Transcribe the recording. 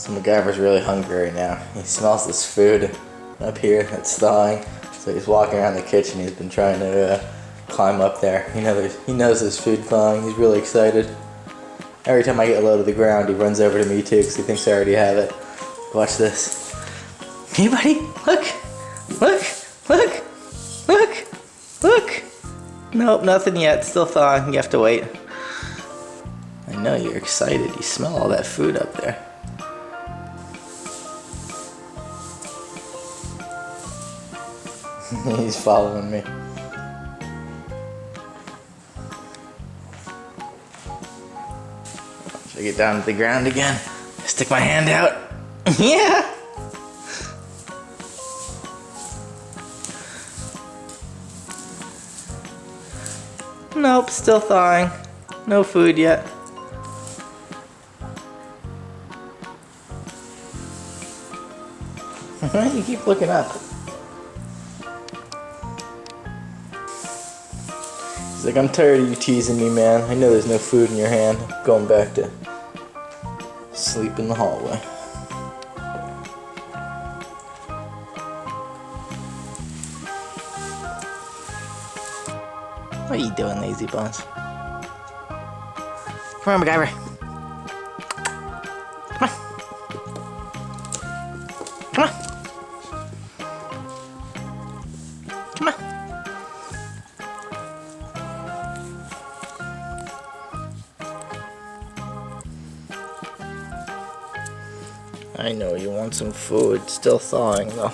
So MacGyver's really hungry right now. He smells this food up here that's thawing. So he's walking around the kitchen. He's been trying to climb up there. He knows his food thawing. He's really excited. Every time I get low to the ground, he runs over to me too because he thinks I already have it. Watch this. Hey buddy, look! Look! Look! Look! Look! Nope, nothing yet. Still thawing. You have to wait. I know you're excited. You smell all that food up there. He's following me. Should I get down to the ground again? Stick my hand out. Yeah! Nope, still thawing. No food yet. You keep looking up. He's like, I'm tired of you teasing me, man. I know there's no food in your hand. I'm going back to sleep in the hallway. What are you doing, lazy bones? Come on, MacGyver. Come on. Come on. Come on. I know you want some food. Still thawing though.